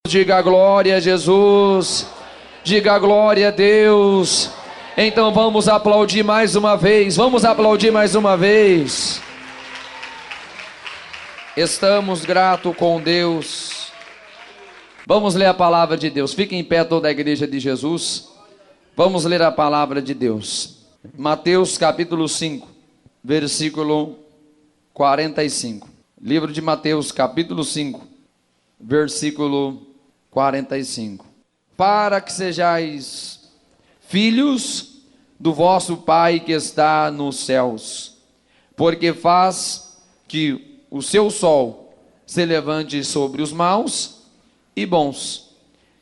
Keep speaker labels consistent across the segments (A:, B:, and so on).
A: Diga glória a Jesus, diga glória a Deus. Então vamos aplaudir mais uma vez, Estamos gratos com Deus. Vamos ler a palavra de Deus. Fique em pé toda a igreja de Jesus. Vamos ler a palavra de Deus. Mateus capítulo 5, versículo 45. Livro de Mateus capítulo 5, versículo 45. Para que sejais filhos do vosso Pai que está nos céus, porque faz que o seu sol se levante sobre os maus e bons,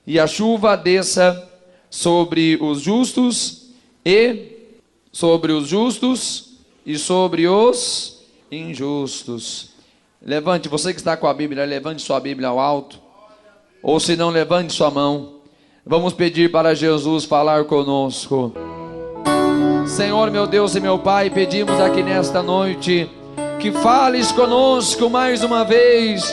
A: e a chuva desça sobre os justos e sobre os injustos. Levante, você que está com a Bíblia, levante sua Bíblia ao alto, ou se não, levante sua mão. Vamos pedir para Jesus falar conosco. Senhor, meu Deus e meu Pai, pedimos aqui nesta noite que fales conosco mais uma vez,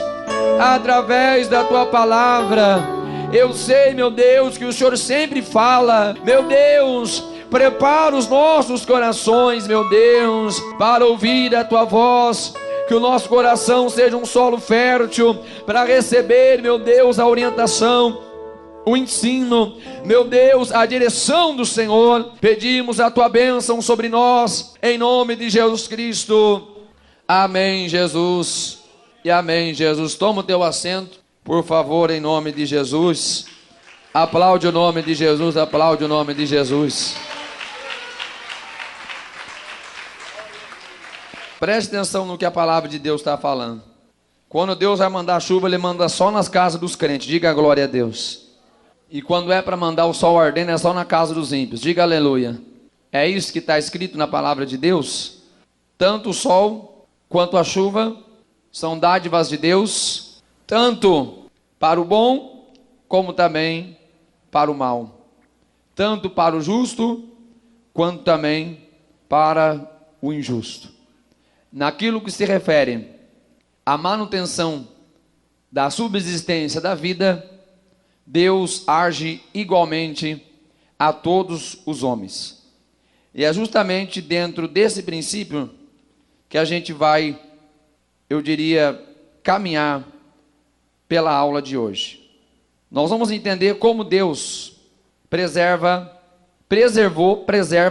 A: através da Tua palavra. Eu sei, meu Deus, que o Senhor sempre fala. Meu Deus, prepara os nossos corações, meu Deus, para ouvir a Tua voz. Que o nosso coração seja um solo fértil para receber, meu Deus, a orientação, o ensino, meu Deus, a direção do Senhor. Pedimos a Tua bênção sobre nós, em nome de Jesus Cristo. Amém, Jesus. E amém, Jesus. Toma o teu assento, por favor, em nome de Jesus. Aplaude o nome de Jesus, aplaude o nome de Jesus. Preste atenção no que a palavra de Deus está falando. Quando Deus vai mandar chuva, Ele manda só nas casas dos crentes. Diga glória a Deus. E quando é para mandar o sol ardendo, é só na casa dos ímpios. Diga aleluia. É isso que está escrito na palavra de Deus. Tanto o sol quanto a chuva são dádivas de Deus, tanto para o bom como também para o mal. Tanto para o justo quanto também para o injusto. Naquilo que se refere à manutenção da subsistência da vida, Deus age igualmente a todos os homens. E é justamente dentro desse princípio que a gente vai, eu diria, caminhar pela aula de hoje. Nós vamos entender como Deus preserva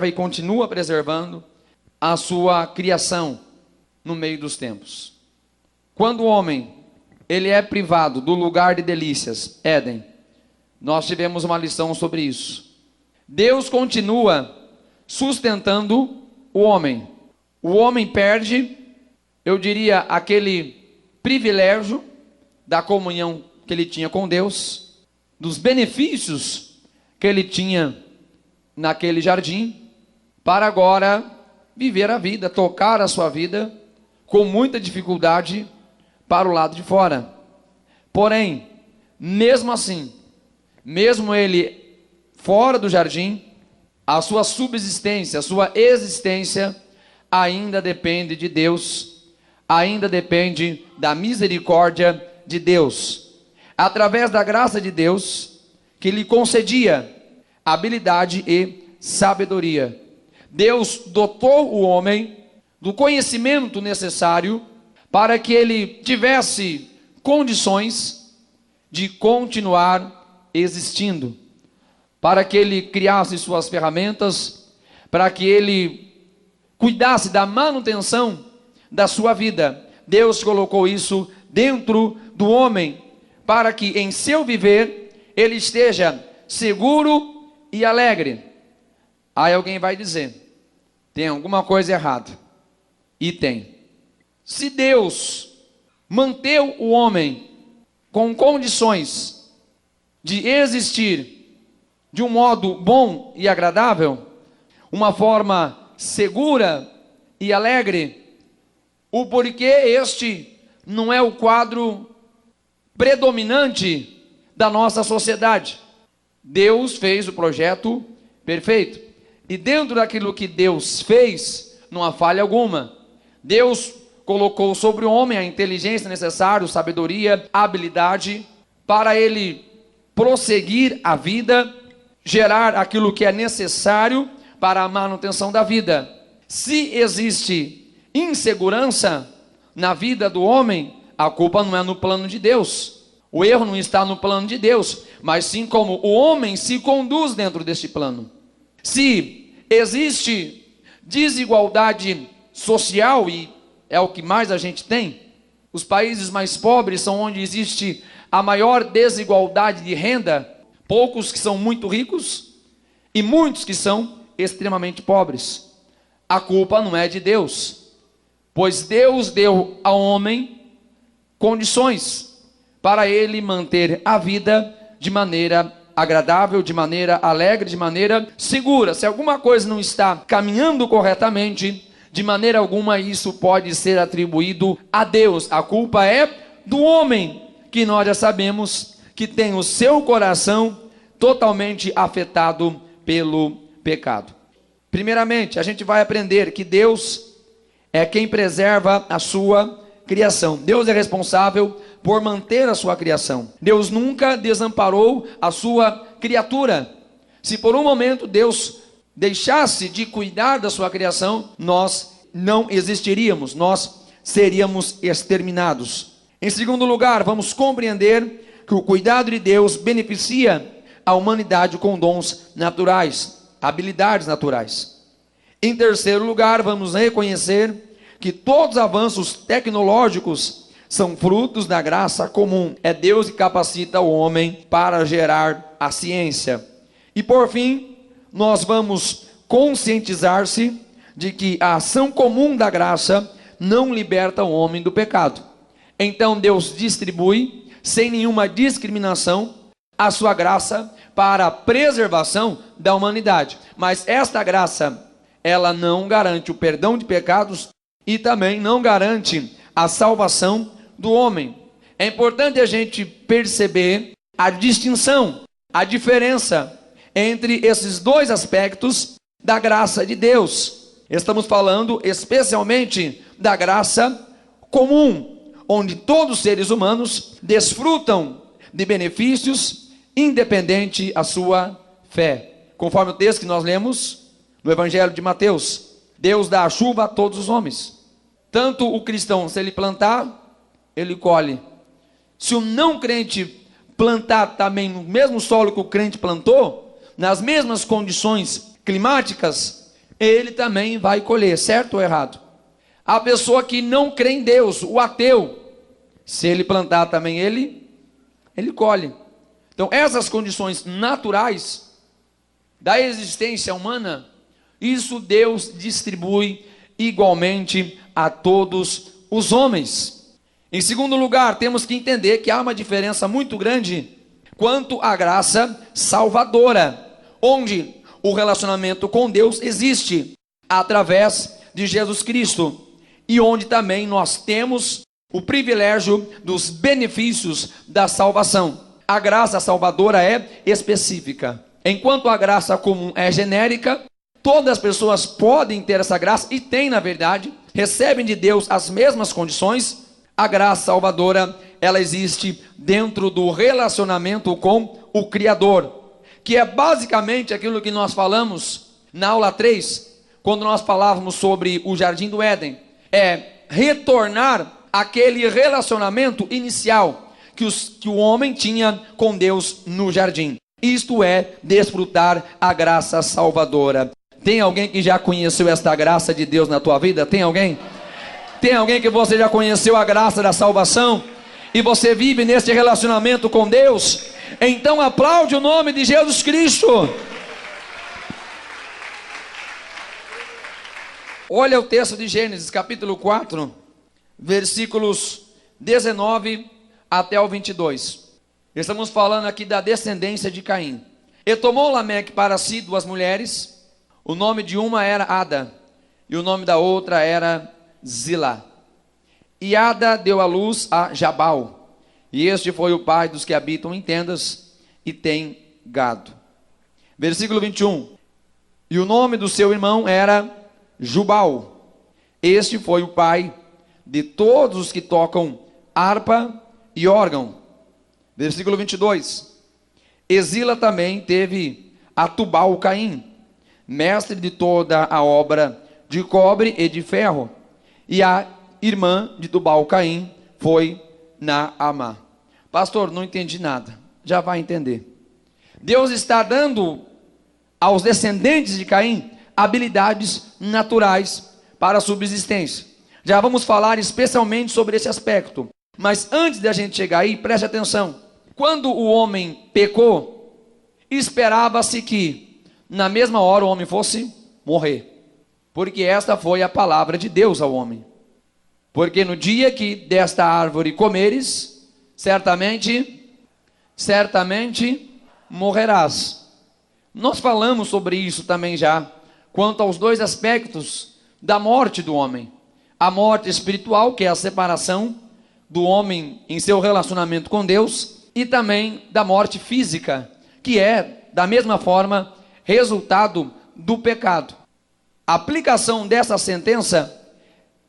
A: e continua preservando a sua criação no meio dos tempos. Quando o homem ele é privado do lugar de delícias, Éden, nós tivemos uma lição sobre isso. Deus continua sustentando o homem. O homem perde, eu diria, aquele privilégio da comunhão que ele tinha com Deus, dos benefícios que ele tinha naquele jardim, para agora viver a vida, tocar a sua vida com muita dificuldade para o lado de fora. Porém, mesmo assim, mesmo ele fora do jardim, a sua subsistência, a sua existência ainda depende de Deus, ainda depende da misericórdia de Deus, através da graça de Deus, que lhe concedia habilidade e sabedoria. Deus dotou o homem do conhecimento necessário para que ele tivesse condições de continuar existindo, para que ele criasse suas ferramentas, para que ele cuidasse da manutenção da sua vida. Deus colocou isso dentro do homem, para que em seu viver ele esteja seguro e alegre. Aí alguém vai dizer, tem alguma coisa errada. E tem. Se Deus manteve o homem com condições de existir de um modo bom e agradável, uma forma segura e alegre, o porquê este não é o quadro predominante da nossa sociedade. Deus fez o projeto perfeito. E dentro daquilo que Deus fez, não há falha alguma. Deus colocou sobre o homem a inteligência necessária, sabedoria, habilidade para ele prosseguir a vida, gerar aquilo que é necessário para a manutenção da vida. Se existe insegurança na vida do homem, a culpa não é no plano de Deus. O erro não está no plano de Deus, mas sim como o homem se conduz dentro deste plano. Se existe desigualdade social, e é o que mais a gente tem, os países mais pobres são onde existe a maior desigualdade de renda, poucos que são muito ricos e muitos que são extremamente pobres. A culpa não é de Deus, pois Deus deu ao homem condições para ele manter a vida de maneira agradável, de maneira alegre, de maneira segura. Se alguma coisa não está caminhando corretamente, de maneira alguma isso pode ser atribuído a Deus. A culpa é do homem, que nós já sabemos que tem o seu coração totalmente afetado pelo pecado. Primeiramente, a gente vai aprender que Deus é quem preserva a sua criação. Deus é responsável por manter a sua criação. Deus nunca desamparou a sua criatura. Se por um momento Deus deixasse de cuidar da sua criação, nós não existiríamos, nós seríamos exterminados. Em segundo lugar, vamos compreender que o cuidado de Deus beneficia a humanidade com dons naturais, habilidades naturais. Em terceiro lugar, vamos reconhecer que todos os avanços tecnológicos são frutos da graça comum. É Deus que capacita o homem para gerar a ciência. E por fim, nós vamos conscientizar-se de que a ação comum da graça não liberta o homem do pecado. Então Deus distribui, sem nenhuma discriminação, a sua graça para a preservação da humanidade. Mas esta graça, ela não garante o perdão de pecados e também não garante a salvação do homem. É importante a gente perceber a distinção, a diferença entre esses dois aspectos da graça de Deus. Estamos falando especialmente da graça comum, onde todos os seres humanos desfrutam de benefícios independente a sua fé. Conforme o texto que nós lemos no Evangelho de Mateus, Deus dá a chuva a todos os homens. Tanto o cristão, se ele plantar, ele colhe. Se o não crente plantar também no mesmo solo que o crente plantou, nas mesmas condições climáticas, ele também vai colher, certo ou errado? A pessoa que não crê em Deus, o ateu, se ele plantar também ele colhe. Então essas condições naturais da existência humana, isso Deus distribui igualmente a todos os homens. Em segundo lugar, temos que entender que há uma diferença muito grande quanto à graça salvadora, onde o relacionamento com Deus existe através de Jesus Cristo, e onde também nós temos o privilégio dos benefícios da salvação. A graça salvadora é específica, enquanto a graça comum é genérica. Todas as pessoas podem ter essa graça, e têm na verdade, recebem de Deus as mesmas condições. A graça salvadora, ela existe dentro do relacionamento com o Criador, que é basicamente aquilo que nós falamos na aula 3, quando nós falávamos sobre o Jardim do Éden. É retornar aquele relacionamento inicial que o homem tinha com Deus no jardim. Isto é desfrutar a graça salvadora. Tem alguém que já conheceu esta graça de Deus na tua vida? Tem alguém? Tem alguém que você já conheceu a graça da salvação e você vive neste relacionamento com Deus? Então aplaude o nome de Jesus Cristo. Olha o texto de Gênesis capítulo 4, versículos 19 até o 22. Estamos falando aqui da descendência de Caim. E tomou Lameque para si 2 mulheres. O nome de uma era Ada, e o nome da outra era Zilá. E Ada deu à luz a Jabal, e este foi o pai dos que habitam em tendas e têm gado. Versículo 21. E o nome do seu irmão era Jubal. Este foi o pai de todos os que tocam harpa e órgão. Versículo 22. Exila também teve a Tubal-Caim, mestre de toda a obra de cobre e de ferro, e a irmã de Tubal-Caim foi Naamá. Pastor, não entendi nada. Já vai entender. Deus está dando aos descendentes de Caim habilidades naturais para a subsistência. Já vamos falar especialmente sobre esse aspecto. Mas antes de a gente chegar aí, preste atenção. Quando o homem pecou, esperava-se que na mesma hora o homem fosse morrer. Porque esta foi a palavra de Deus ao homem. Porque no dia que desta árvore comeres, certamente morrerás. Nós falamos sobre isso também já, quanto aos dois aspectos da morte do homem. A morte espiritual, que é a separação do homem em seu relacionamento com Deus, e também da morte física, que é, da mesma forma, resultado do pecado. A aplicação dessa sentença,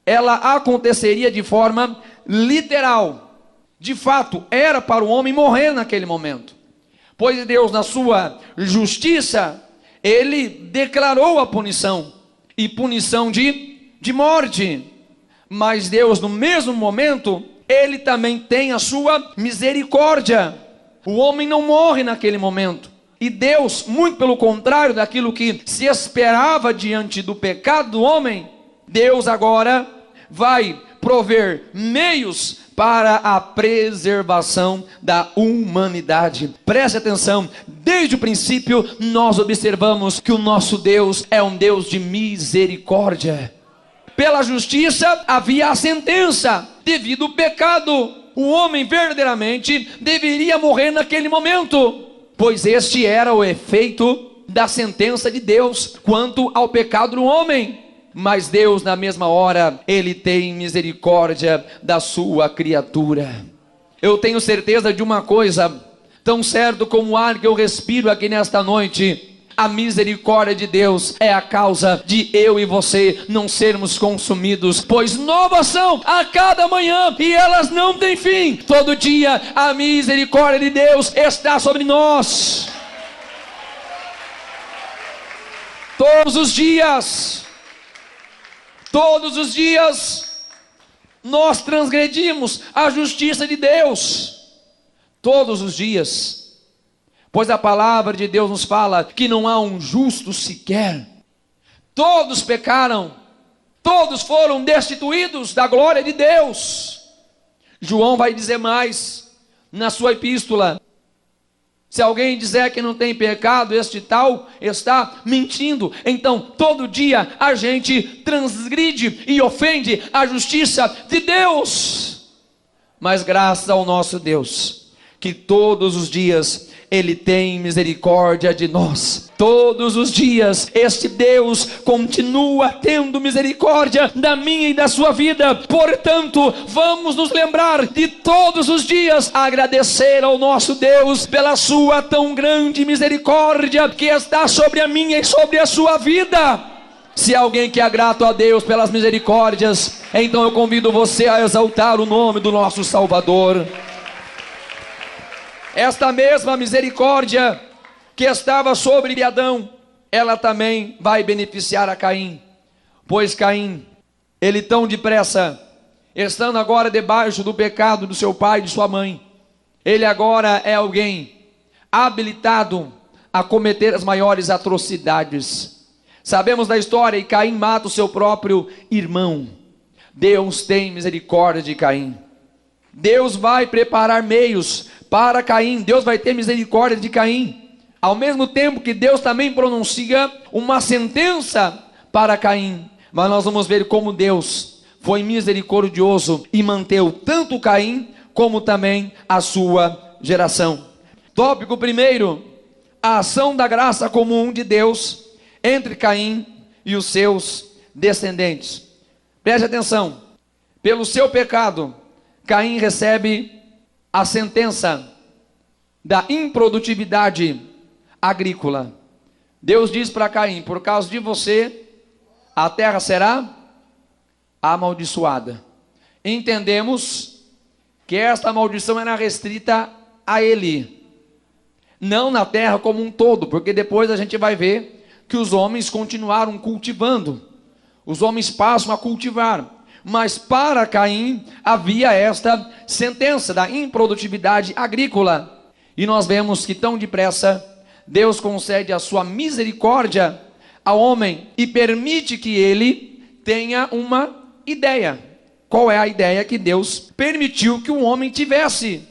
A: ela aconteceria de forma literal. De fato, era para o homem morrer naquele momento. Pois Deus, na sua justiça, Ele declarou a punição. E punição de morte. Mas Deus, no mesmo momento, Ele também tem a sua misericórdia. O homem não morre naquele momento. E Deus, muito pelo contrário daquilo que se esperava diante do pecado do homem, Deus agora vai prover meios para a preservação da humanidade. Preste atenção, desde o princípio nós observamos que o nosso Deus é um Deus de misericórdia. Pela justiça havia a sentença, devido ao pecado. O homem verdadeiramente deveria morrer naquele momento, pois este era o efeito da sentença de Deus quanto ao pecado do homem. Mas Deus, na mesma hora, Ele tem misericórdia da sua criatura. Eu tenho certeza de uma coisa, tão certo como o ar que eu respiro aqui nesta noite, a misericórdia de Deus é a causa de eu e você não sermos consumidos, pois novas são a cada manhã e elas não têm fim. Todo dia a misericórdia de Deus está sobre nós. Todos os dias nós transgredimos a justiça de Deus. Todos os dias. Pois a palavra de Deus nos fala que não há um justo sequer. Todos pecaram, todos foram destituídos da glória de Deus. João vai dizer mais na sua epístola: se alguém disser que não tem pecado, este tal está mentindo. Então, todo dia a gente transgride e ofende a justiça de Deus. Mas graças ao nosso Deus, que todos os dias Ele tem misericórdia de nós. Todos os dias este Deus continua tendo misericórdia da minha e da sua vida. Portanto, vamos nos lembrar de todos os dias agradecer ao nosso Deus pela sua tão grande misericórdia que está sobre a minha e sobre a sua vida. Se alguém que é grato a Deus pelas misericórdias, então eu convido você a exaltar o nome do nosso Salvador. Esta mesma misericórdia que estava sobre Adão, ela também vai beneficiar a Caim. Pois Caim, ele tão depressa, estando agora debaixo do pecado do seu pai e de sua mãe, ele agora é alguém habilitado a cometer as maiores atrocidades. Sabemos da história, e Caim mata o seu próprio irmão. Deus tem misericórdia de Caim. Deus vai preparar meios para Caim. Deus vai ter misericórdia de Caim, ao mesmo tempo que Deus também pronuncia uma sentença para Caim. Mas nós vamos ver como Deus foi misericordioso e manteve tanto Caim como também a sua geração. Tópico primeiro: a ação da graça comum de Deus entre Caim e os seus descendentes. Preste atenção: pelo seu pecado, Caim recebe a sentença da improdutividade agrícola. Deus diz para Caim: por causa de você, a terra será amaldiçoada. Entendemos que esta maldição era restrita a ele. Não na terra como um todo, porque depois a gente vai ver que os homens continuaram cultivando. Os homens passam a cultivar. Mas para Caim havia esta sentença da improdutividade agrícola. E nós vemos que tão depressa Deus concede a sua misericórdia ao homem e permite que ele tenha uma ideia. Qual é a ideia que Deus permitiu que o homem tivesse?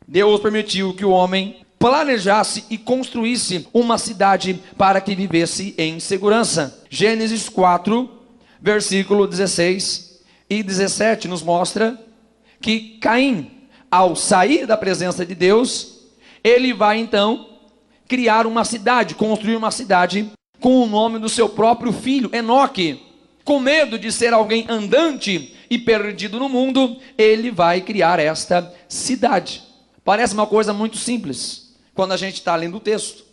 A: Deus permitiu que o homem planejasse e construísse uma cidade para que vivesse em segurança. Gênesis 4, versículo 16 e 17 nos mostra que Caim, ao sair da presença de Deus, ele vai então criar uma cidade, construir uma cidade com o nome do seu próprio filho, Enoque. Com medo de ser alguém andante e perdido no mundo, ele vai criar esta cidade. Parece uma coisa muito simples quando a gente está lendo o texto,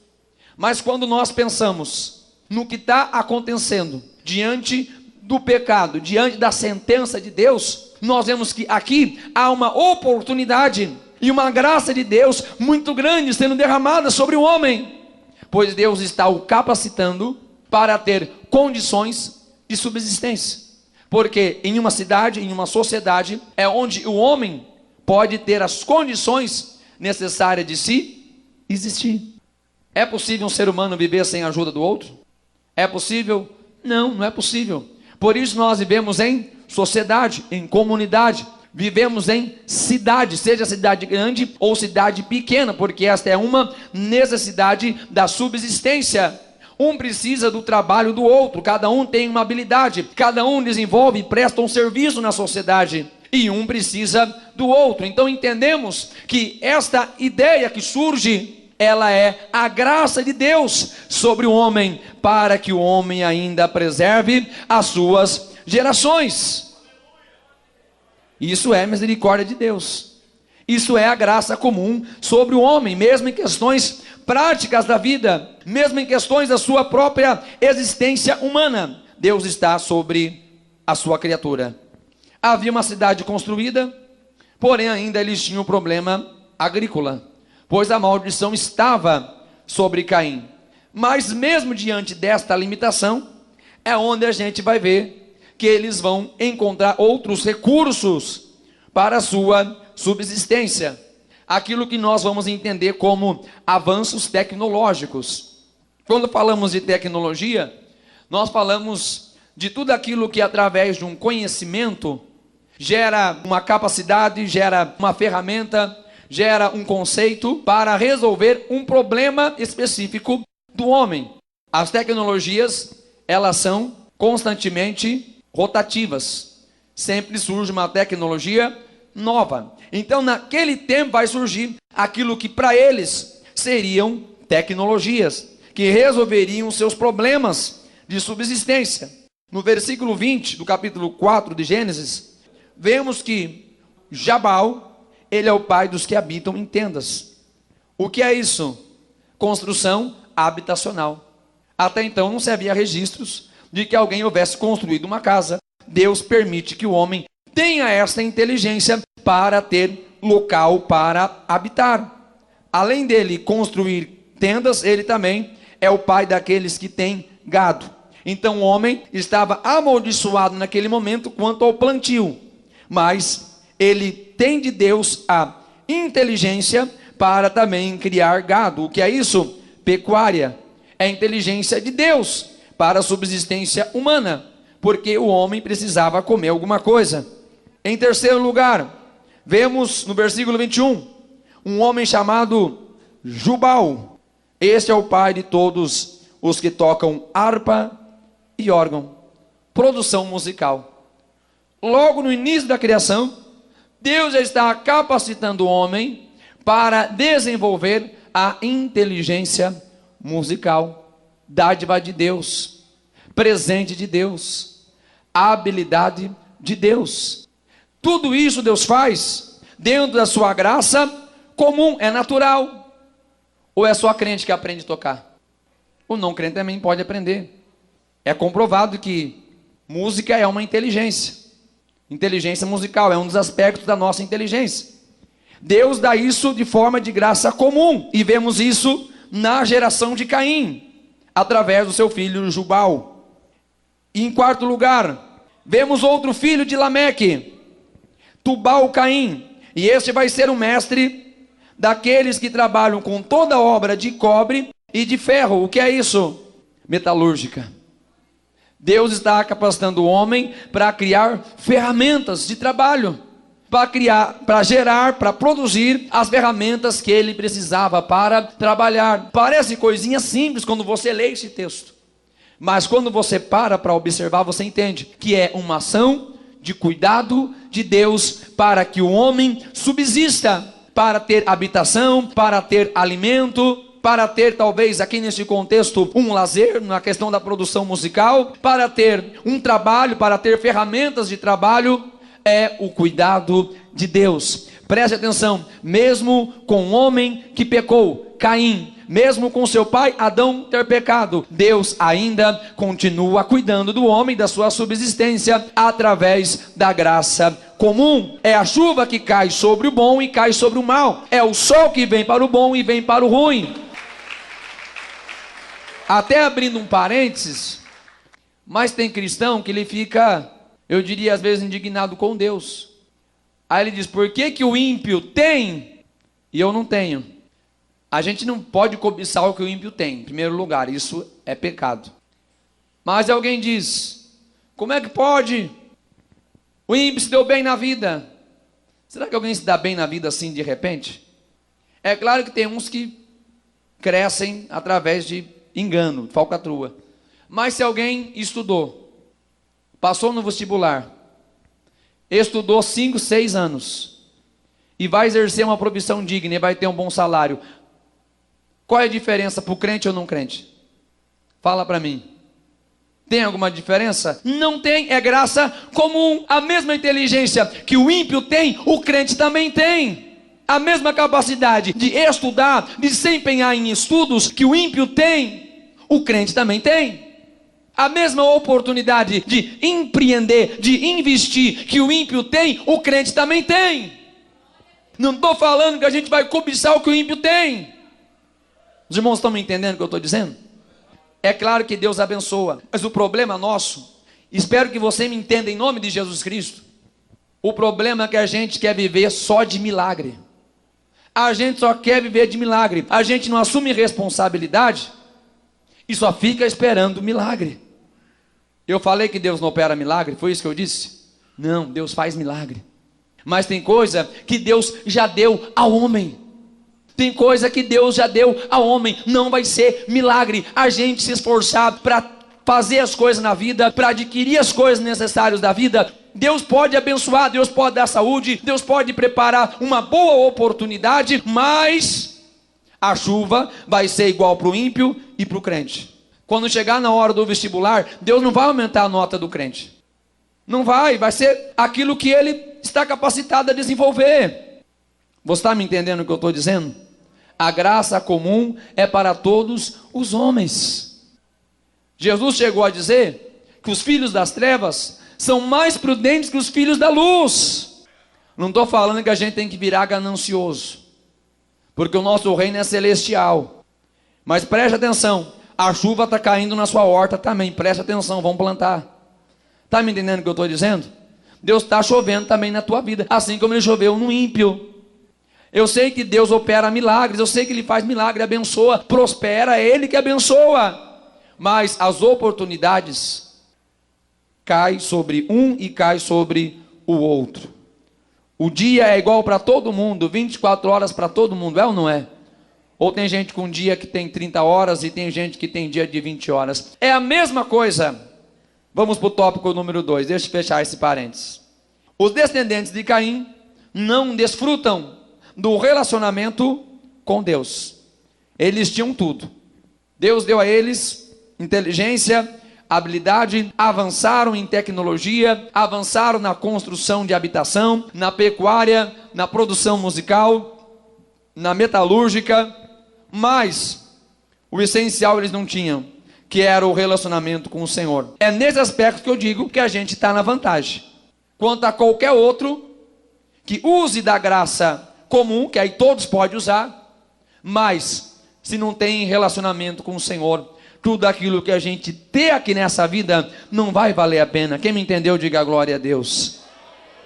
A: mas quando nós pensamos no que está acontecendo diante do pecado, diante da sentença de Deus, nós vemos que aqui há uma oportunidade e uma graça de Deus muito grande sendo derramada sobre o homem, pois Deus está o capacitando para ter condições de subsistência, porque em uma cidade, em uma sociedade, é onde o homem pode ter as condições necessárias de se existir. É possível um ser humano viver sem a ajuda do outro? É possível? Não, não é possível. Por isso nós vivemos em sociedade, em comunidade, vivemos em cidade, seja cidade grande ou cidade pequena, porque esta é uma necessidade da subsistência. Um precisa do trabalho do outro, cada um tem uma habilidade, cada um desenvolve e presta um serviço na sociedade, e um precisa do outro. Então entendemos que esta ideia que surge, ela é a graça de Deus sobre o homem, para que o homem ainda preserve as suas gerações. Isso é misericórdia de Deus. Isso é a graça comum sobre o homem, mesmo em questões práticas da vida, mesmo em questões da sua própria existência humana. Deus está sobre a sua criatura. Havia uma cidade construída, porém ainda eles tinham um problema agrícola, pois a maldição estava sobre Caim. Mas mesmo diante desta limitação, é onde a gente vai ver que eles vão encontrar outros recursos para a sua subsistência. Aquilo que nós vamos entender como avanços tecnológicos. Quando falamos de tecnologia, nós falamos de tudo aquilo que através de um conhecimento gera uma capacidade, gera uma ferramenta, gera um conceito para resolver um problema específico do homem. As tecnologias, elas são constantemente rotativas. Sempre surge uma tecnologia nova. Então naquele tempo vai surgir aquilo que para eles seriam tecnologias, que resolveriam seus problemas de subsistência. No versículo 20 do capítulo 4 de Gênesis, vemos que Jabal, ele é o pai dos que habitam em tendas. O que é isso? Construção habitacional. Até então não se havia registros de que alguém houvesse construído uma casa. Deus permite que o homem tenha essa inteligência para ter local para habitar. Além dele construir tendas, ele também é o pai daqueles que têm gado. Então o homem estava amaldiçoado naquele momento quanto ao plantio, mas ele tem de Deus a inteligência para também criar gado. O que é isso? Pecuária. É a inteligência de Deus para a subsistência humana, porque o homem precisava comer alguma coisa. Em terceiro lugar, vemos no versículo 21, um homem chamado Jubal. Este é o pai de todos os que tocam harpa e órgão. Produção musical. Logo no início da criação, Deus já está capacitando o homem para desenvolver a inteligência musical. Dádiva de Deus, presente de Deus, habilidade de Deus. Tudo isso Deus faz dentro da sua graça comum, é natural. Ou é só crente que aprende a tocar? O não crente também pode aprender. É comprovado que música é uma inteligência. Inteligência musical é um dos aspectos da nossa inteligência. Deus dá isso de forma de graça comum. E vemos isso na geração de Caim, através do seu filho Jubal. E em quarto lugar, vemos outro filho de Lameque, Tubal-Caim. E este vai ser o mestre daqueles que trabalham com toda obra de cobre e de ferro. O que é isso? Metalúrgica. Deus está capacitando o homem para criar ferramentas de trabalho, para criar, para gerar, para produzir as ferramentas que ele precisava para trabalhar. Parece coisinha simples quando você lê esse texto, mas quando você para observar, você entende que é uma ação de cuidado de Deus para que o homem subsista, para ter habitação, para ter alimento, para ter talvez aqui nesse contexto um lazer, na questão da produção musical, para ter um trabalho, para ter ferramentas de trabalho, é o cuidado de Deus. Preste atenção, mesmo com o homem que pecou, Caim, mesmo com seu pai Adão ter pecado, Deus ainda continua cuidando do homem, da sua subsistência, através da graça comum. É a chuva que cai sobre o bom e cai sobre o mal, é o sol que vem para o bom e vem para o ruim. Até abrindo um parênteses, mas tem cristão que ele fica, eu diria às vezes, indignado com Deus. Aí ele diz, por que que o ímpio tem e eu não tenho? A gente não pode cobiçar o que o ímpio tem, em primeiro lugar, isso é pecado. Mas alguém diz, como é que pode? O ímpio se deu bem na vida. Será que alguém se dá bem na vida assim de repente? É claro que tem uns que crescem através de engano, falcatrua. Mas se alguém estudou, passou no vestibular, estudou 5, 6 anos, e vai exercer uma profissão digna e vai ter um bom salário, qual é a diferença para o crente ou não crente? Fala para mim. Tem alguma diferença? Não tem, é graça comum. A mesma inteligência que o ímpio tem, o crente também tem. A mesma capacidade de estudar, de se empenhar em estudos que o ímpio tem, o crente também tem. A mesma oportunidade de empreender, de investir que o ímpio tem, o crente também tem. Não estou falando que a gente vai cobiçar o que o ímpio tem. Os irmãos estão me entendendo o que eu estou dizendo? É claro que Deus abençoa, mas o problema nosso, espero que você me entenda em nome de Jesus Cristo, o problema é que a gente quer viver só de milagre. A gente só quer viver de milagre. A gente não assume responsabilidade e só fica esperando milagre. Eu falei que Deus não opera milagre, foi isso que eu disse? Não, Deus faz milagre. Mas tem coisa que Deus já deu ao homem. Tem coisa que Deus já deu ao homem. Não vai ser milagre a gente se esforçar para fazer as coisas na vida, para adquirir as coisas necessárias da vida. Deus pode abençoar, Deus pode dar saúde, Deus pode preparar uma boa oportunidade, mas a chuva vai ser igual para o ímpio e para o crente. Quando chegar na hora do vestibular, Deus não vai aumentar a nota do crente. Não vai ser aquilo que ele está capacitado a desenvolver. Você está me entendendo o que eu estou dizendo? A graça comum é para todos os homens. Jesus chegou a dizer que os filhos das trevas são mais prudentes que os filhos da luz. Não estou falando que a gente tem que virar ganancioso, porque o nosso reino é celestial. Mas preste atenção, a chuva está caindo na sua horta também, preste atenção, vamos plantar. Está me entendendo o que eu estou dizendo? Deus está chovendo também na tua vida, assim como ele choveu no ímpio. Eu sei que Deus opera milagres, eu sei que ele faz milagre, abençoa, prospera, é ele que abençoa. Mas as oportunidades caem sobre um e caem sobre o outro. O dia é igual para todo mundo, 24 horas para todo mundo, é ou não é? Ou tem gente com dia que tem 30 horas e tem gente que tem dia de 20 horas. É a mesma coisa. Vamos para o tópico número 2, deixa eu fechar esse parênteses. Os descendentes de Caim não desfrutam do relacionamento com Deus. Eles tinham tudo. Deus deu a eles inteligência, habilidade, avançaram em tecnologia, avançaram na construção de habitação, na pecuária, na produção musical, na metalúrgica, mas o essencial eles não tinham, que era o relacionamento com o Senhor. É nesse aspecto que eu digo que a gente está na vantagem. Quanto a qualquer outro que use da graça comum, que aí todos podem usar, mas se não tem relacionamento com o Senhor, tudo aquilo que a gente tem aqui nessa vida não vai valer a pena. Quem me entendeu, diga glória a Deus.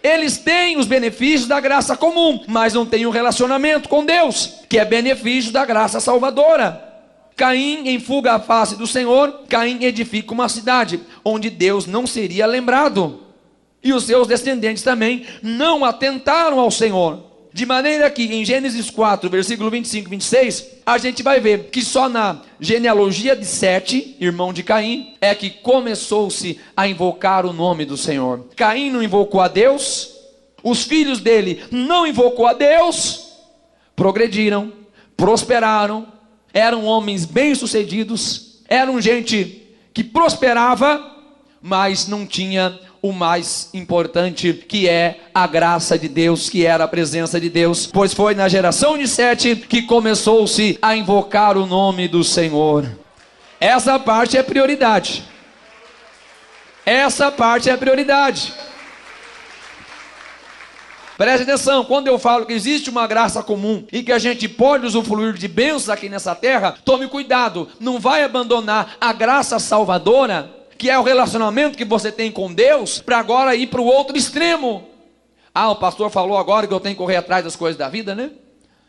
A: Eles têm os benefícios da graça comum, mas não têm um relacionamento com Deus, que é benefício da graça salvadora. Caim enfuga a face do Senhor, Caim edifica uma cidade, onde Deus não seria lembrado. E os seus descendentes também não atentaram ao Senhor. De maneira que em Gênesis 4, versículo 25 e 26, a gente vai ver que só na genealogia de Sete, irmão de Caim, é que começou-se a invocar o nome do Senhor. Caim não invocou a Deus, os filhos dele não invocou a Deus, progrediram, prosperaram, eram homens bem-sucedidos, eram gente que prosperava, mas não tinha o mais importante, que é a graça de Deus, que era a presença de Deus, pois foi na geração de Sete que começou-se a invocar o nome do Senhor. Essa parte é prioridade. Essa parte é prioridade. Preste atenção, quando eu falo que existe uma graça comum e que a gente pode usufruir de bênçãos aqui nessa terra, tome cuidado, não vai abandonar a graça salvadora, que é o relacionamento que você tem com Deus, para agora ir para o outro extremo. Ah, o pastor falou agora que eu tenho que correr atrás das coisas da vida, né?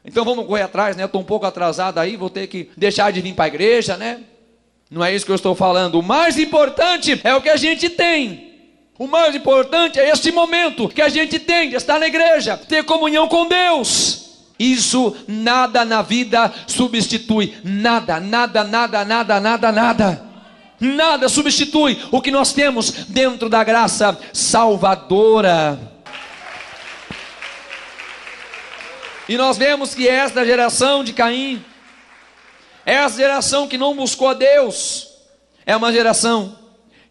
A: Então vamos correr atrás, né? Estou um pouco atrasado aí, vou ter que deixar de vir para a igreja, né? Não é isso que eu estou falando. O mais importante é o que a gente tem. O mais importante é este momento que a gente tem de estar na igreja, ter comunhão com Deus. Isso nada na vida substitui. Nada, nada, nada, nada, nada, nada. Nada substitui o que nós temos dentro da graça salvadora. E nós vemos que esta geração de Caim, essa geração que não buscou a Deus, é uma geração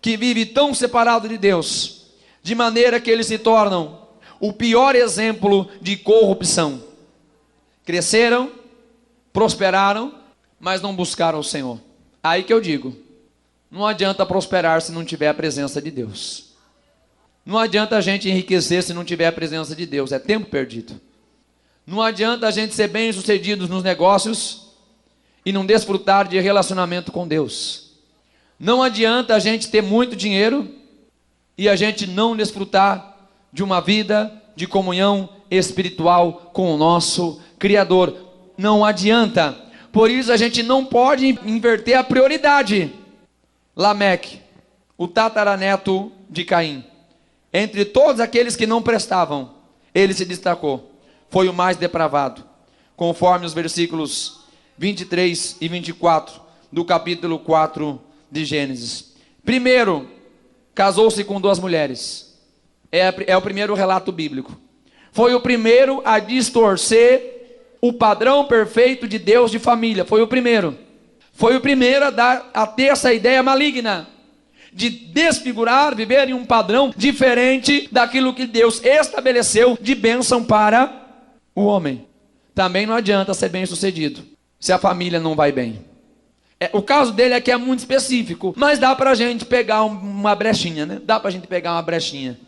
A: que vive tão separado de Deus, de maneira que eles se tornam o pior exemplo de corrupção. Cresceram, prosperaram, mas não buscaram o Senhor. Aí que eu digo, não adianta prosperar se não tiver a presença de Deus. Não adianta a gente enriquecer se não tiver a presença de Deus, é tempo perdido. Não adianta a gente ser bem-sucedido nos negócios e não desfrutar de relacionamento com Deus. Não adianta a gente ter muito dinheiro e a gente não desfrutar de uma vida de comunhão espiritual com o nosso Criador. Não adianta. Por isso a gente não pode inverter a prioridade. Lameque, o tataraneto de Caim, entre todos aqueles que não prestavam, ele se destacou, foi o mais depravado, conforme os versículos 23 e 24 do capítulo 4 de Gênesis. Primeiro, casou-se com 2 mulheres, é o primeiro relato bíblico, foi o primeiro a distorcer o padrão perfeito de Deus de família, foi o primeiro a ter essa ideia maligna, de desfigurar, viver em um padrão diferente daquilo que Deus estabeleceu de bênção para o homem. Também não adianta ser bem sucedido se a família não vai bem. O caso dele é que é muito específico, mas dá para a gente pegar uma brechinha, né? Dá para a gente pegar uma brechinha.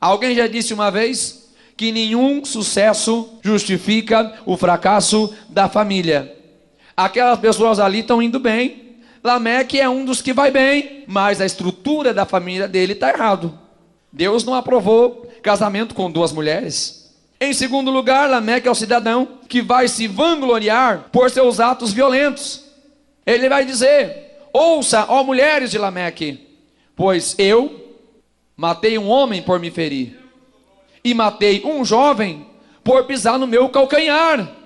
A: Alguém já disse uma vez que nenhum sucesso justifica o fracasso da família. Aquelas pessoas ali estão indo bem, Lameque é um dos que vai bem, mas a estrutura da família dele está errado. Deus não aprovou casamento com 2 mulheres. Em segundo lugar, Lameque é o cidadão que vai se vangloriar por seus atos violentos. Ele vai dizer: ouça, ó mulheres de Lameque, pois eu matei um homem por me ferir, e matei um jovem por pisar no meu calcanhar.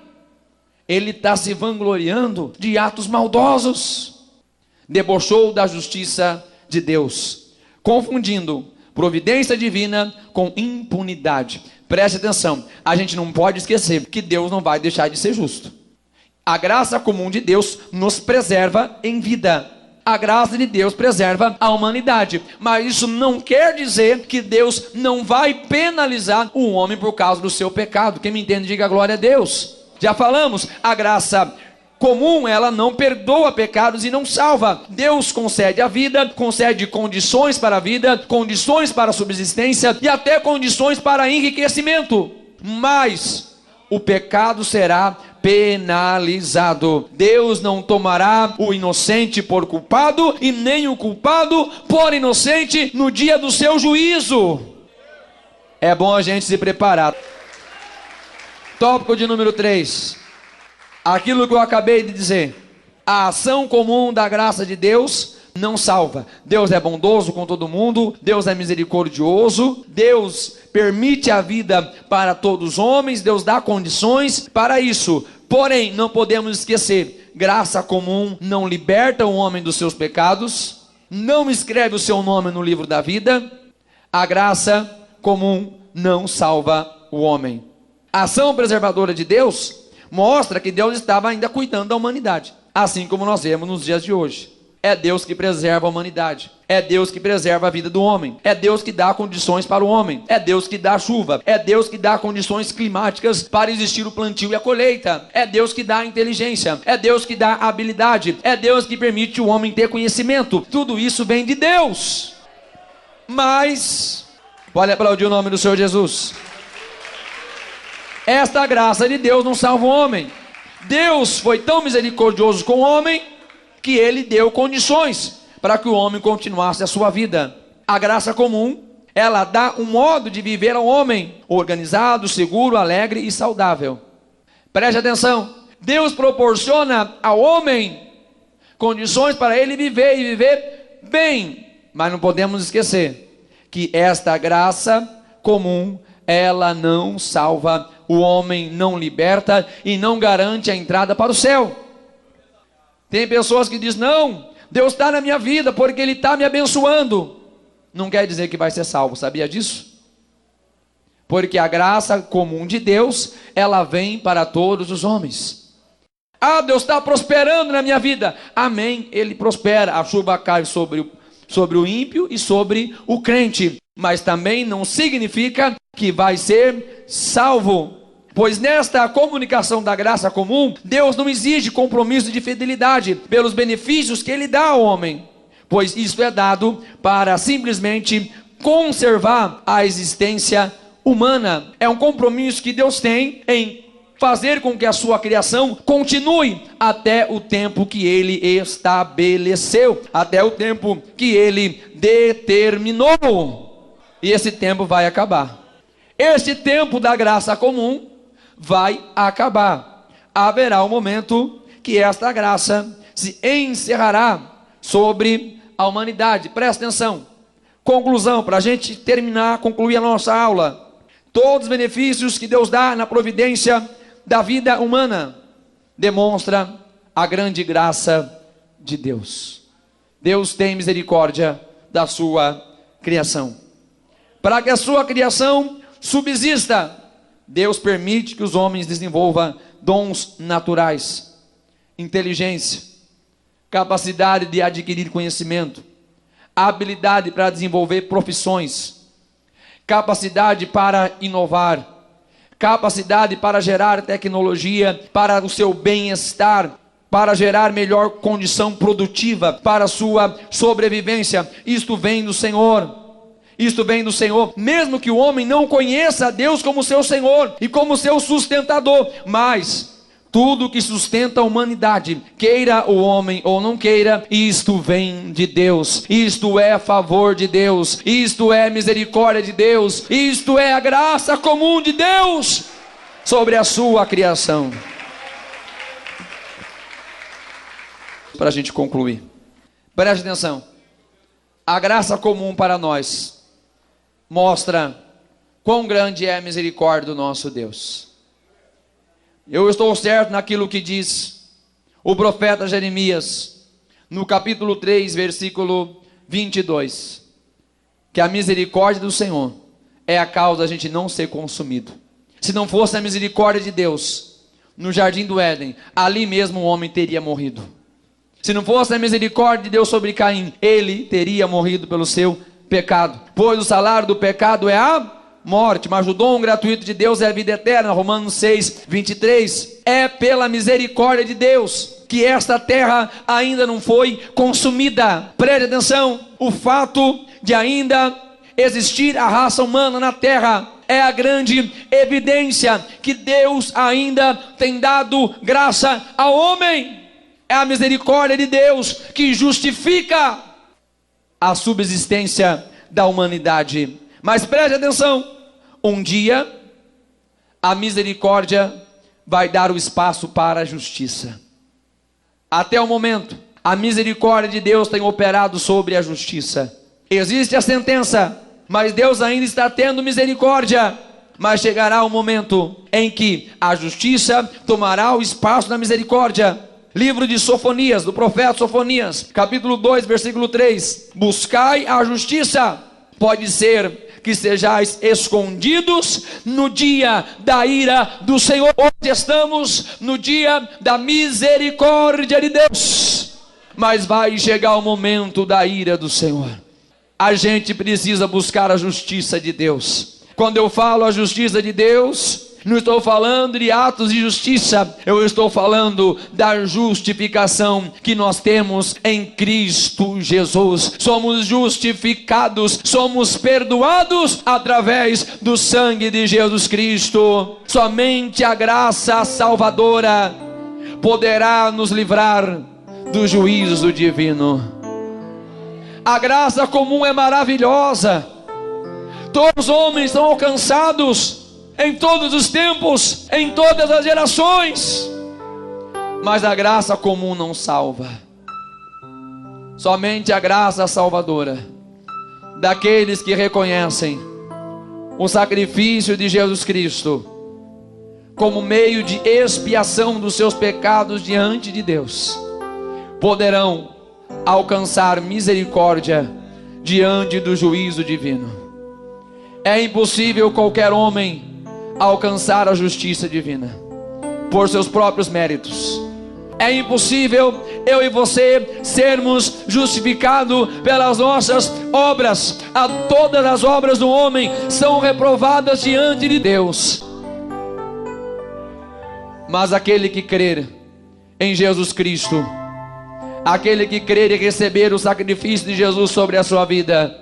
A: Ele está se vangloriando de atos maldosos. Debochou da justiça de Deus, confundindo providência divina com impunidade. Preste atenção, a gente não pode esquecer que Deus não vai deixar de ser justo. A graça comum de Deus nos preserva em vida. A graça de Deus preserva a humanidade. Mas isso não quer dizer que Deus não vai penalizar o homem por causa do seu pecado. Quem me entende, diga glória a Deus. Já falamos, a graça comum, ela não perdoa pecados e não salva. Deus concede a vida, concede condições para a vida, condições para a subsistência e até condições para enriquecimento. Mas o pecado será penalizado. Deus não tomará o inocente por culpado e nem o culpado por inocente no dia do seu juízo. É bom a gente se preparar. Tópico de número 3. Aquilo que eu acabei de dizer. A ação comum da graça de Deus não salva. Deus é bondoso com todo mundo, Deus é misericordioso, Deus permite a vida para todos os homens, Deus dá condições para isso. Porém, não podemos esquecer, graça comum não liberta o homem dos seus pecados, não escreve o seu nome no livro da vida. A graça comum não salva o homem. A ação preservadora de Deus mostra que Deus estava ainda cuidando da humanidade, assim como nós vemos nos dias de hoje. É Deus que preserva a humanidade. É Deus que preserva a vida do homem. É Deus que dá condições para o homem. É Deus que dá chuva. É Deus que dá condições climáticas para existir o plantio e a colheita. É Deus que dá inteligência. É Deus que dá habilidade. É Deus que permite o homem ter conhecimento. Tudo isso vem de Deus. Mas, pode aplaudir o nome do Senhor Jesus. Esta graça de Deus não salva o homem. Deus foi tão misericordioso com o homem que ele deu condições para que o homem continuasse a sua vida. A graça comum, ela dá um modo de viver ao homem, organizado, seguro, alegre e saudável. Preste atenção, Deus proporciona ao homem condições para ele viver e viver bem, mas não podemos esquecer que esta graça comum, ela não salva o homem, não liberta e não garante a entrada para o céu. Tem pessoas que dizem, não, Deus está na minha vida porque Ele está me abençoando. Não quer dizer que vai ser salvo, sabia disso? Porque a graça comum de Deus, ela vem para todos os homens. Ah, Deus está prosperando na minha vida. Amém, Ele prospera. A chuva cai sobre o ímpio e sobre o crente. Mas também não significa que vai ser salvo. Pois nesta comunicação da graça comum, Deus não exige compromisso de fidelidade pelos benefícios que Ele dá ao homem, pois isso é dado para simplesmente conservar a existência humana. É um compromisso que Deus tem em fazer com que a sua criação continue até o tempo que Ele estabeleceu, até o tempo que Ele determinou. E esse tempo vai acabar. Este tempo da graça comum vai acabar. Haverá um momento que esta graça se encerrará sobre a humanidade. Presta atenção. Conclusão, para a gente terminar, concluir a nossa aula. Todos os benefícios que Deus dá na providência da vida humana demonstra a grande graça de Deus. Deus tem misericórdia da sua criação. Para que a sua criação subsista, Deus permite que os homens desenvolvam dons naturais, inteligência, capacidade de adquirir conhecimento, habilidade para desenvolver profissões, capacidade para inovar, capacidade para gerar tecnologia para o seu bem-estar, para gerar melhor condição produtiva para a sua sobrevivência. Isto vem do Senhor. Isto vem do Senhor, mesmo que o homem não conheça a Deus como seu Senhor e como seu sustentador, mas tudo que sustenta a humanidade, queira o homem ou não queira, isto vem de Deus, isto é favor de Deus, isto é misericórdia de Deus, isto é a graça comum de Deus sobre a sua criação. Para a gente concluir, preste atenção, a graça comum para nós mostra quão grande é a misericórdia do nosso Deus. Eu estou certo naquilo que diz o profeta Jeremias, no capítulo 3, versículo 22, que a misericórdia do Senhor é a causa da gente não ser consumido. Se não fosse a misericórdia de Deus, no jardim do Éden, ali mesmo o homem teria morrido. Se não fosse a misericórdia de Deus sobre Caim, ele teria morrido pelo seu pecado, pois o salário do pecado é a morte, mas o dom gratuito de Deus é a vida eterna. Romanos 6, 23. É pela misericórdia de Deus que esta terra ainda não foi consumida. Preste atenção, o fato de ainda existir a raça humana na terra é a grande evidência que Deus ainda tem dado graça ao homem. É a misericórdia de Deus que justifica a subsistência da humanidade. Mas preste atenção, um dia a misericórdia vai dar o espaço para a justiça. Até o momento, a misericórdia de Deus tem operado sobre a justiça. Existe a sentença, mas Deus ainda está tendo misericórdia. Mas chegará o momento em que a justiça tomará o espaço da misericórdia. Livro de Sofonias, do profeta Sofonias, capítulo 2, versículo 3. Buscai a justiça, pode ser que sejais escondidos no dia da ira do Senhor. Hoje estamos no dia da misericórdia de Deus, mas vai chegar o momento da ira do Senhor. A gente precisa buscar a justiça de Deus. Quando eu falo a justiça de Deus, não estou falando de atos de justiça, eu estou falando da justificação que nós temos em Cristo Jesus. Somos justificados, somos perdoados através do sangue de Jesus Cristo. Somente a graça salvadora poderá nos livrar do juízo divino. A graça comum é maravilhosa. Todos os homens são alcançados em todos os tempos, em todas as gerações, mas a graça comum não salva. Somente a graça salvadora daqueles que reconhecem o sacrifício de Jesus Cristo como meio de expiação dos seus pecados diante de Deus, poderão alcançar misericórdia diante do juízo divino. É impossível qualquer homem alcançar a justiça divina por seus próprios méritos. É impossível eu e você sermos justificados pelas nossas obras. Todas as obras do homem são reprovadas diante de Deus. Mas aquele que crer em Jesus Cristo, aquele que crer e receber o sacrifício de Jesus sobre a sua vida,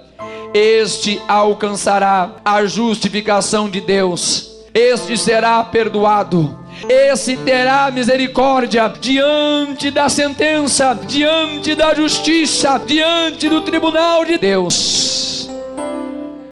A: este alcançará a justificação de Deus. Este será perdoado, esse terá misericórdia diante da sentença, diante da justiça, diante do tribunal de Deus.